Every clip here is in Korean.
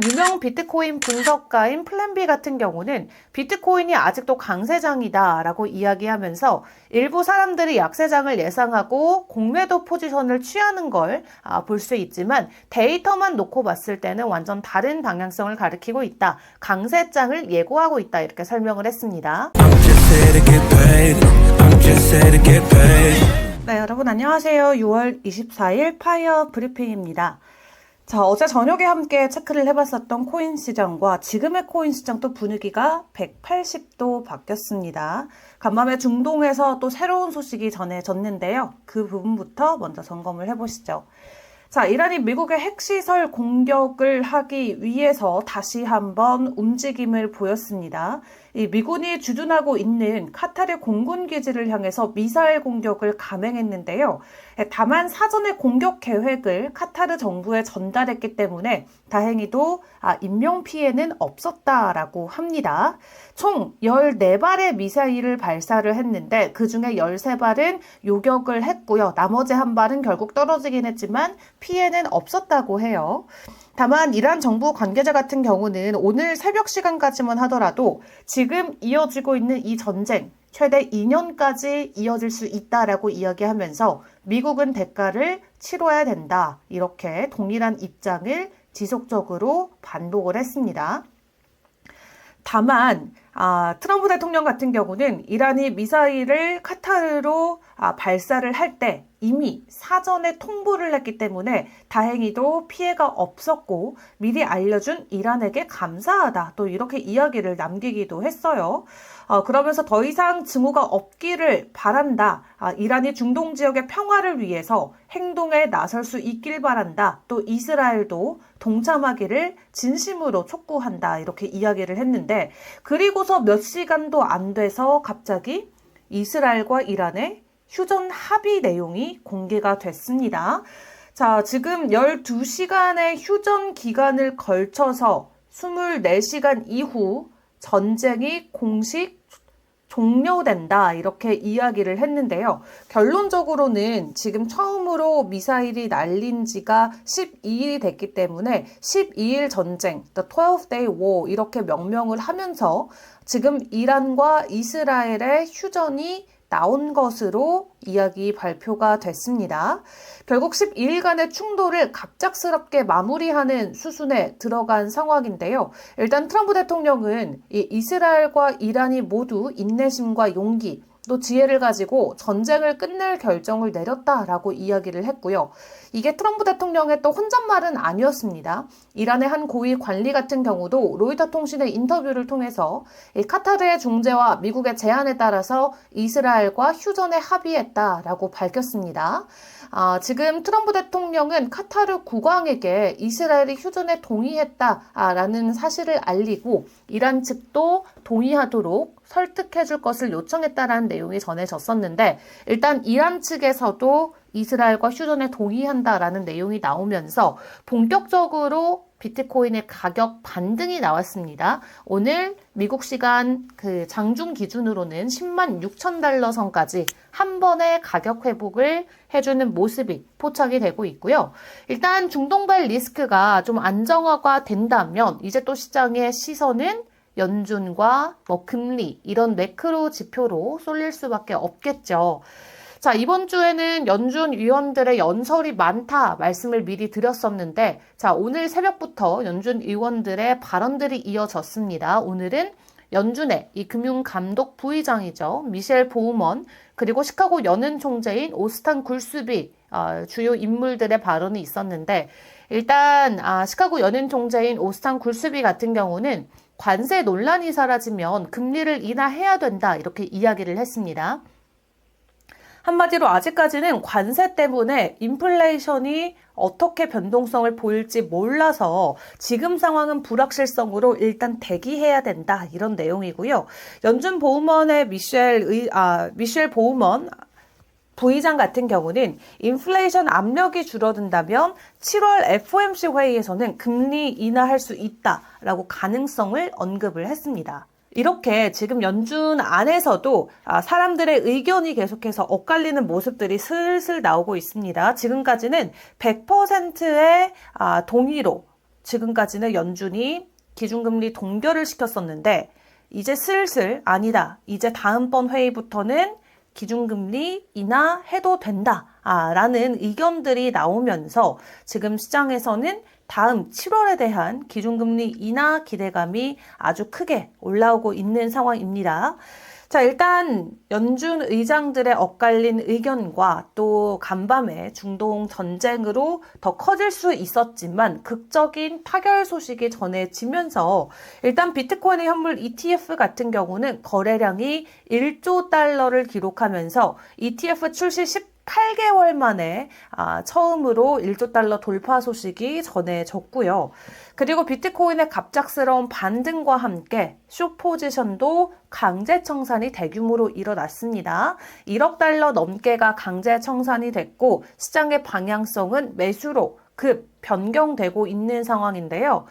유명 비트코인 분석가인 플랜비 같은 경우는 비트코인이 아직도 강세장이다 라고 이야기하면서 일부 사람들이 약세장을 예상하고 공매도 포지션을 취하는 걸 볼 수 있지만 데이터만 놓고 봤을 때는 완전 다른 방향성을 가리키고 있다. 강세장을 예고하고 있다. 이렇게 설명을 했습니다. 네, 여러분 안녕하세요. 6월 24일 파이어 브리핑입니다. 자, 어제 저녁에 함께 체크를 해봤었던 코인 시장과 지금의 코인 시장 또 분위기가 180도 바뀌었습니다. 간밤에 중동에서 또 새로운 소식이 전해졌는데요. 그 부분부터 먼저 점검을 해보시죠. 자, 이란이 미국의 핵시설 공격을 하기 위해서 다시 한번 움직임을 보였습니다. 이 미군이 주둔하고 있는 카타르 공군 기지를 향해서 미사일 공격을 감행했는데요. 다만 사전에 공격 계획을 카타르 정부에 전달했기 때문에 다행히도 인명 피해는 없었다라고 합니다. 총 14발의 미사일을 발사를 했는데 그중에 13발은 요격을 했고요. 나머지 한 발은 결국 떨어지긴 했지만 피해는 없었다고 해요. 다만 이란 정부 관계자 같은 경우는 오늘 새벽 시간까지만 하더라도 지금 이어지고 있는 이 전쟁 최대 2년까지 이어질 수 있다라고 이야기하면서 미국은 대가를 치러야 된다. 이렇게 동일한 입장을 지속적으로 반복을 했습니다. 다만 트럼프 대통령 같은 경우는 이란이 미사일을 카타르로 발사를 할 때 이미 사전에 통보를 했기 때문에 다행히도 피해가 없었고 미리 알려준 이란에게 감사하다. 또 이렇게 이야기를 남기기도 했어요. 그러면서 더 이상 징후가 없기를 바란다. 이란이 중동 지역의 평화를 위해서 행동에 나설 수 있길 바란다. 또 이스라엘도 동참하기를 진심으로 촉구한다. 이렇게 이야기를 했는데 그리고서 몇 시간도 안 돼서 갑자기 이스라엘과 이란의 휴전 합의 내용이 공개가 됐습니다. 자, 지금 12시간의 휴전 기간을 걸쳐서 24시간 이후 전쟁이 공식 종료된다 이렇게 이야기를 했는데요. 결론적으로는 지금 처음으로 미사일이 날린 지가 12일이 됐기 때문에 12일 전쟁, The 12-day war 이렇게 명명을 하면서 지금 이란과 이스라엘의 휴전이 나온 것으로 이야기 발표가 됐습니다. 결국 12일간의 충돌을 갑작스럽게 마무리하는 수순에 들어간 상황인데요. 일단 트럼프 대통령은 이 이스라엘과 이란이 모두 인내심과 용기 또 지혜를 가지고 전쟁을 끝낼 결정을 내렸다라고 이야기를 했고요. 이게 트럼프 대통령의 또 혼잣말은 아니었습니다. 이란의 한 고위 관리 같은 경우도 로이터 통신의 인터뷰를 통해서 이 카타르의 중재와 미국의 제안에 따라서 이스라엘과 휴전에 합의했다라고 밝혔습니다. 지금 트럼프 대통령은 카타르 국왕에게 이스라엘이 휴전에 동의했다라는 사실을 알리고 이란 측도 동의하도록 설득해줄 것을 요청했다라는 내용이 전해졌었는데 일단 이란 측에서도 이스라엘과 휴전에 동의한다라는 내용이 나오면서 본격적으로 비트코인의 가격 반등이 나왔습니다. 오늘 미국 시간 장중 기준으로는 10만 6천 달러 선까지 한 번에 가격 회복을 해주는 모습이 포착이 되고 있고요. 일단 중동발 리스크가 좀 안정화가 된다면 이제 또 시장의 시선은 연준과 금리 이런 매크로 지표로 쏠릴 수밖에 없겠죠. 자, 이번 주에는 연준 위원들의 연설이 많다 말씀을 미리 드렸었는데 자, 오늘 새벽부터 연준 위원들의 발언들이 이어졌습니다. 오늘은 연준의 이 금융감독 부의장이죠. 미셸 보우먼 그리고 시카고 연은 총재인 오스탄 굴스비 주요 인물들의 발언이 있었는데 일단 시카고 연은 총재인 오스탄 굴스비 같은 경우는 관세 논란이 사라지면 금리를 인하해야 된다 이렇게 이야기를 했습니다. 한마디로 아직까지는 관세 때문에 인플레이션이 어떻게 변동성을 보일지 몰라서 지금 상황은 불확실성으로 일단 대기해야 된다 이런 내용이고요. 연준 보우먼의 미셸 보우먼 부의장 같은 경우는 인플레이션 압력이 줄어든다면 7월 FOMC 회의에서는 금리 인하할 수 있다라고 가능성을 언급을 했습니다. 이렇게 지금 연준 안에서도 사람들의 의견이 계속해서 엇갈리는 모습들이 슬슬 나오고 있습니다. 지금까지는 100%의 동의로 지금까지는 연준이 기준금리 동결을 시켰었는데 이제 슬슬 아니다. 이제 다음번 회의부터는 기준금리 인하해도 된다. 라는 의견들이 나오면서 지금 시장에서는 다음 7월에 대한 기준금리 인하 기대감이 아주 크게 올라오고 있는 상황입니다. 자, 일단 연준 의장들의 엇갈린 의견과 또 간밤에 중동 전쟁으로 더 커질 수 있었지만 극적인 타결 소식이 전해지면서 일단 비트코인의 현물 ETF 같은 경우는 거래량이 1조 달러를 기록하면서 ETF 출시 18개월 만에 처음으로 1조 달러 돌파 소식이 전해졌고요. 그리고 비트코인의 갑작스러운 반등과 함께 숏포지션도 강제 청산이 대규모로 일어났습니다. 1억 달러 넘게가 강제 청산이 됐고 시장의 방향성은 매수로 급 변경되고 있는 상황인데요.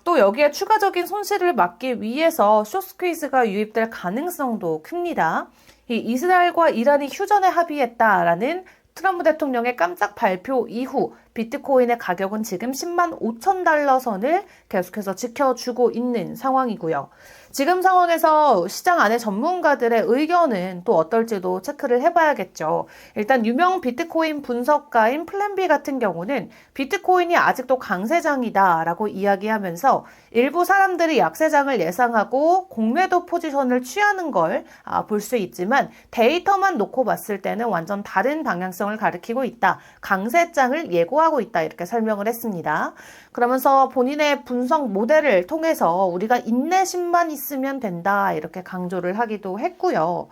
또 여기에 추가적인 손실을 막기 위해서 숏스퀴즈가 유입될 가능성도 큽니다. 이 이스라엘과 이란이 휴전에 합의했다라는 트럼프 대통령의 깜짝 발표 이후 비트코인의 가격은 지금 10만 5천 달러 선을 계속해서 지켜주고 있는 상황이고요. 지금 상황에서 시장 안의 전문가들의 의견은 또 어떨지도 체크를 해봐야겠죠. 일단 유명 비트코인 분석가인 플랜비 같은 경우는 비트코인이 아직도 강세장이다라고 이야기하면서 일부 사람들이 약세장을 예상하고 공매도 포지션을 취하는 걸 볼 수 있지만 데이터만 놓고 봤을 때는 완전 다른 방향성을 가리키고 있다. 강세장을 예고하고 있다. 이렇게 설명을 했습니다. 그러면서 본인의 분석 모델을 통해서 우리가 인내심만 있으면 된다. 이렇게 강조를 하기도 했고요.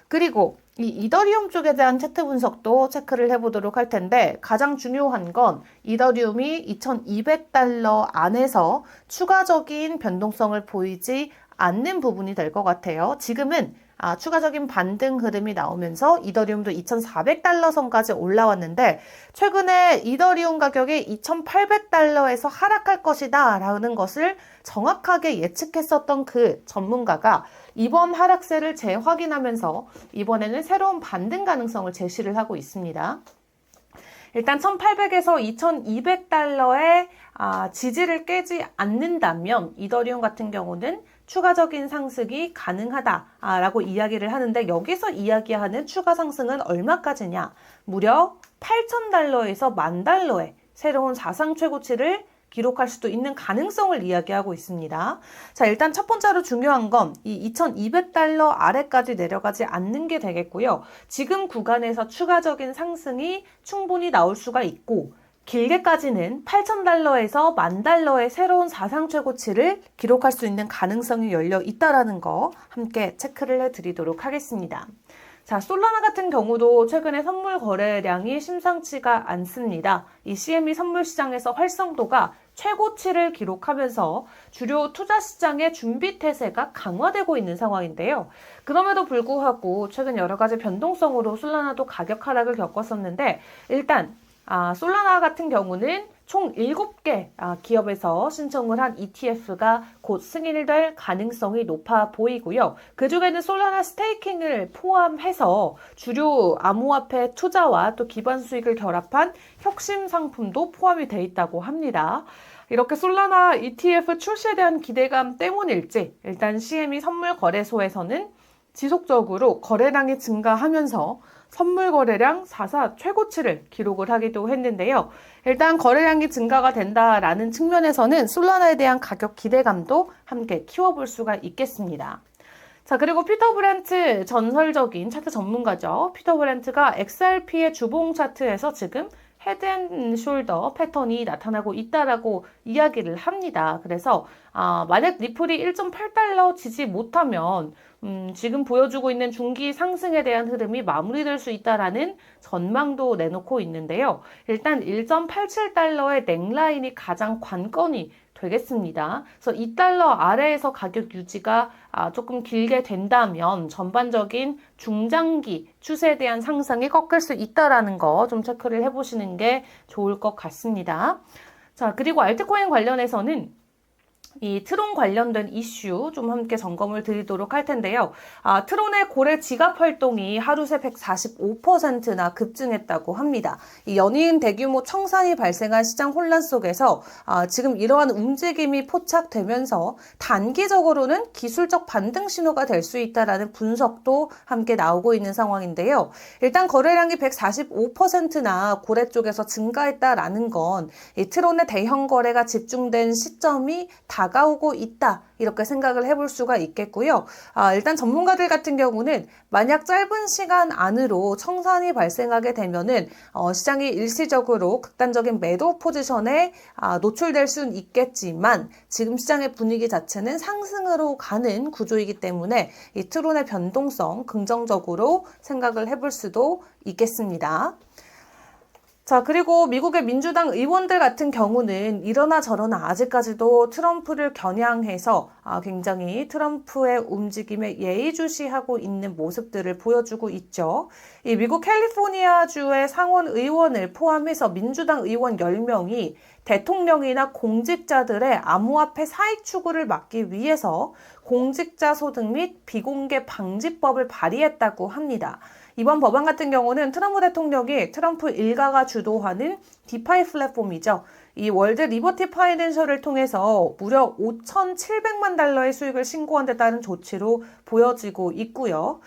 그리고 이 이더리움 쪽에 대한 차트 분석도 체크를 해보도록 할 텐데 가장 중요한 건 이더리움이 2200달러 안에서 추가적인 변동성을 보이지 않는 부분이 될 것 같아요. 지금은 추가적인 반등 흐름이 나오면서 이더리움도 2400달러 선까지 올라왔는데 최근에 이더리움 가격이 2800달러에서 하락할 것이다 라는 것을 정확하게 예측했었던 그 전문가가 이번 하락세를 재확인하면서 이번에는 새로운 반등 가능성을 제시를 하고 있습니다. 일단 1800에서 2200달러의 지지를 깨지 않는다면 이더리움 같은 경우는 추가적인 상승이 가능하다라고 이야기를 하는데 여기서 이야기하는 추가 상승은 얼마까지냐? 무려 8,000달러에서 10,000달러의 새로운 사상 최고치를 기록할 수도 있는 가능성을 이야기하고 있습니다. 자, 일단 첫 번째로 중요한 건 이 2,200달러 아래까지 내려가지 않는 게 되겠고요. 지금 구간에서 추가적인 상승이 충분히 나올 수가 있고 길게까지는 8,000달러에서 10,000달러의 새로운 사상 최고치를 기록할 수 있는 가능성이 열려 있다라는 거 함께 체크를 해드리도록 하겠습니다. 자, 솔라나 같은 경우도 최근에 선물 거래량이 심상치가 않습니다. 이 CME 선물 시장에서 활성도가 최고치를 기록하면서 주요 투자 시장의 준비 태세가 강화되고 있는 상황인데요. 그럼에도 불구하고 최근 여러 가지 변동성으로 솔라나도 가격 하락을 겪었었는데 일단 솔라나 같은 경우는 총 7개 기업에서 신청을 한 ETF가 곧 승인될 가능성이 높아 보이고요. 그중에는 솔라나 스테이킹을 포함해서 주류 암호화폐 투자와 또 기반 수익을 결합한 혁신 상품도 포함이 돼 있다고 합니다. 이렇게 솔라나 ETF 출시에 대한 기대감 때문일지 일단 CME 선물 거래소에서는 지속적으로 거래량이 증가하면서 선물 거래량 4사 최고치를 기록을 하기도 했는데요. 일단 거래량이 증가가 된다라는 측면에서는 솔라나에 대한 가격 기대감도 함께 키워볼 수가 있겠습니다. 자, 그리고 피터 브렌트 전설적인 차트 전문가죠. 피터 브렌트가 XRP의 주봉 차트에서 지금 헤드앤숄더 패턴이 나타나고 있다라고 이야기를 합니다. 그래서 만약 리플이 1.8달러 지지 못하면 지금 보여주고 있는 중기 상승에 대한 흐름이 마무리될 수 있다라는 전망도 내놓고 있는데요. 일단 1.87달러의 넥라인이 가장 관건이 되겠습니다. 그래서 2달러 아래에서 가격 유지가 조금 길게 된다면 전반적인 중장기 추세에 대한 상승이 꺾일 수 있다라는 거 좀 체크를 해보시는 게 좋을 것 같습니다. 자, 그리고 알트코인 관련해서는 이 트론 관련된 이슈 좀 함께 점검을 드리도록 할 텐데요. 트론의 고래 지갑 활동이 하루 새 145%나 급증했다고 합니다. 이 연이은 대규모 청산이 발생한 시장 혼란 속에서 지금 이러한 움직임이 포착되면서 단기적으로는 기술적 반등 신호가 될 수 있다라는 분석도 함께 나오고 있는 상황인데요. 일단 거래량이 145%나 고래 쪽에서 증가했다라는 건 이 트론의 대형 거래가 집중된 시점이 다가오고 있다. 이렇게 생각을 해볼 수가 있겠고요. 일단 전문가들 같은 경우는 만약 짧은 시간 안으로 청산이 발생하게 되면은 시장이 일시적으로 극단적인 매도 포지션에 노출될 수는 있겠지만 지금 시장의 분위기 자체는 상승으로 가는 구조이기 때문에 이 트론의 변동성 긍정적으로 생각을 해볼 수도 있겠습니다. 자, 그리고 미국의 민주당 의원들 같은 경우는 이러나 저러나 아직까지도 트럼프를 겨냥해서 굉장히 트럼프의 움직임에 예의주시하고 있는 모습들을 보여주고 있죠. 이 미국 캘리포니아주의 상원 의원을 포함해서 민주당 의원 10명이 대통령이나 공직자들의 암호화폐 사익 추구를 막기 위해서 공직자 소득 및 비공개 방지법을 발의했다고 합니다. 이번 법안 같은 경우는 트럼프 대통령이 트럼프 일가가 주도하는 디파이 플랫폼이죠. 이 월드 리버티 파이낸셜을 통해서 무려 5,700만 달러의 수익을 신고한 데 따른 조치로 보여지고 있고요.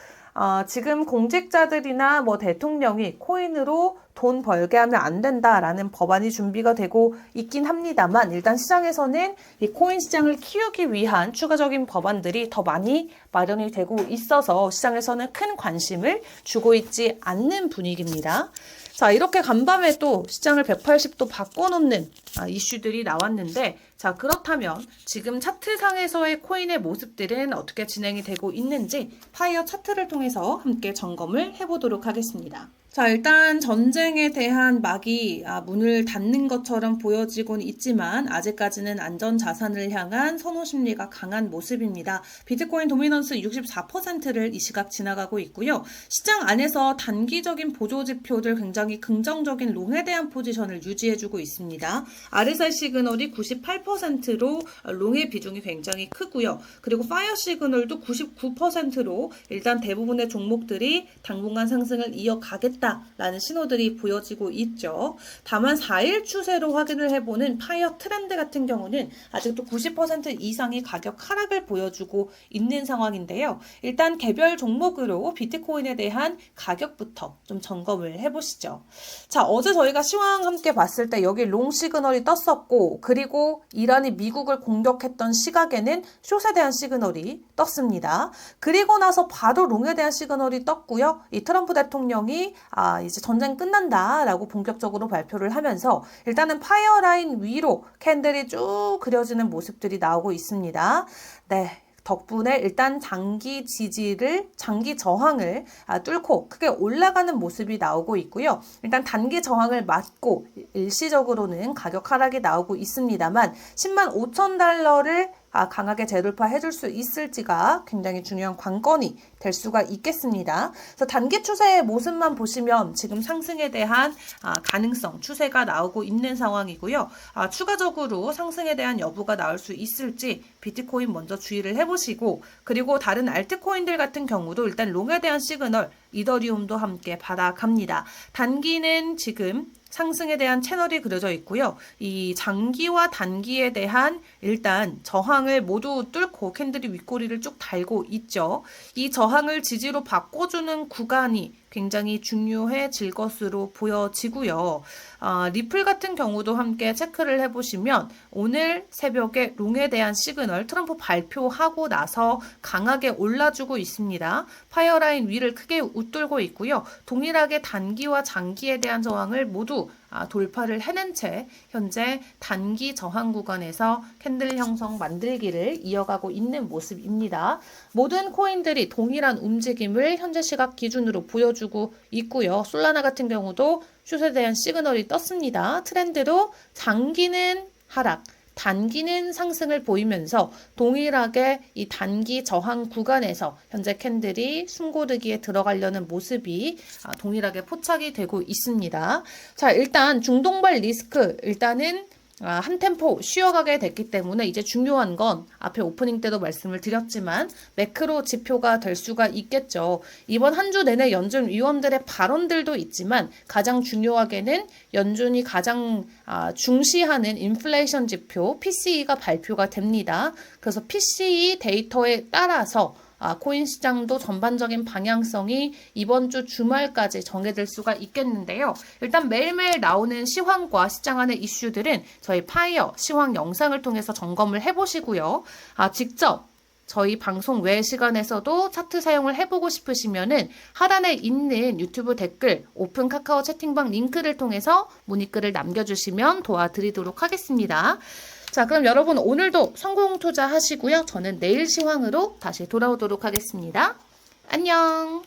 지금 공직자들이나 대통령이 코인으로 돈 벌게 하면 안 된다라는 법안이 준비가 되고 있긴 합니다만 일단 시장에서는 이 코인 시장을 키우기 위한 추가적인 법안들이 더 많이 마련이 되고 있어서 시장에서는 큰 관심을 주고 있지 않는 분위기입니다. 자, 이렇게 간밤에 또 시장을 180도 바꿔놓는 이슈들이 나왔는데 자, 그렇다면 지금 차트상에서의 코인의 모습들은 어떻게 진행이 되고 있는지 파이어 차트를 통해서 함께 점검을 해보도록 하겠습니다. 자, 일단 전쟁에 대한 막이 문을 닫는 것처럼 보여지곤 있지만 아직까지는 안전자산을 향한 선호 심리가 강한 모습입니다. 비트코인 도미넌스 64%를 이 시각 지나가고 있고요. 시장 안에서 단기적인 보조지표들 굉장히 긍정적인 롱에 대한 포지션을 유지해주고 있습니다. RSI 시그널이 98%로 롱의 비중이 굉장히 크고요. 그리고 파이어 시그널도 99%로 일단 대부분의 종목들이 당분간 상승을 이어가겠다. 라는 신호들이 보여지고 있죠. 다만 4일 추세로 확인을 해보는 파이어 트렌드 같은 경우는 아직도 90% 이상의 가격 하락을 보여주고 있는 상황인데요. 일단 개별 종목으로 비트코인에 대한 가격부터 좀 점검을 해보시죠. 자, 어제 저희가 시황 함께 봤을 때 여기 롱 시그널이 떴었고 그리고 이란이 미국을 공격했던 시각에는 숏에 대한 시그널이 떴습니다. 그리고 나서 바로 롱에 대한 시그널이 떴고요. 이 트럼프 대통령이 이제 전쟁 끝난다라고 본격적으로 발표를 하면서 일단은 파이어 라인 위로 캔들이 쭉 그려지는 모습들이 나오고 있습니다. 네. 덕분에 일단 장기 저항을 뚫고 크게 올라가는 모습이 나오고 있고요. 일단 단기 저항을 맞고 일시적으로는 가격 하락이 나오고 있습니다만 10만 5천 달러를 강하게 재돌파해줄 수 있을지가 굉장히 중요한 관건이 될 수가 있겠습니다. 그래서 단기 추세의 모습만 보시면 지금 상승에 대한 가능성, 추세가 나오고 있는 상황이고요. 추가적으로 상승에 대한 여부가 나올 수 있을지 비트코인 먼저 주의를 해보시고 그리고 다른 알트코인들 같은 경우도 일단 롱에 대한 시그널, 이더리움도 함께 받아갑니다. 단기는 지금 상승에 대한 채널이 그려져 있고요. 이 장기와 단기에 대한 일단 저항을 모두 뚫고 캔들이 윗꼬리를 쭉 달고 있죠. 이 저항을 지지로 바꿔주는 구간이 굉장히 중요해질 것으로 보여지고요. 리플 같은 경우도 함께 체크를 해보시면 오늘 새벽에 롱에 대한 시그널 트럼프 발표하고 나서 강하게 올라주고 있습니다. 파이어라인 위를 크게 웃돌고 있고요. 동일하게 단기와 장기에 대한 저항을 모두 돌파를 해낸 채 현재 단기 저항 구간에서 캔들 형성 만들기를 이어가고 있는 모습입니다. 모든 코인들이 동일한 움직임을 현재 시각 기준으로 보여주고 있고요. 솔라나 같은 경우도 숏에 대한 시그널이 떴습니다. 트렌드로 장기는 하락, 단기는 상승을 보이면서 동일하게 이 단기 저항 구간에서 현재 캔들이 숨고르기에 들어가려는 모습이 동일하게 포착이 되고 있습니다. 자, 일단 중동발 리스크 일단은 한 템포 쉬어가게 됐기 때문에 이제 중요한 건 앞에 오프닝 때도 말씀을 드렸지만 매크로 지표가 될 수가 있겠죠. 이번 한 주 내내 연준 위원들의 발언들도 있지만 가장 중요하게는 연준이 가장 중시하는 인플레이션 지표 PCE가 발표가 됩니다. 그래서 PCE 데이터에 따라서 코인 시장도 전반적인 방향성이 이번 주 주말까지 정해질 수가 있겠는데요. 일단 매일매일 나오는 시황과 시장 안의 이슈들은 저희 파이어 시황 영상을 통해서 점검을 해보시고요. 직접 저희 방송 외 시간에서도 차트 사용을 해보고 싶으시면은 하단에 있는 유튜브 댓글, 오픈 카카오 채팅방 링크를 통해서 문의글을 남겨주시면 도와드리도록 하겠습니다. 자, 그럼 여러분 오늘도 성공 투자하시고요. 저는 내일 시황으로 다시 돌아오도록 하겠습니다. 안녕!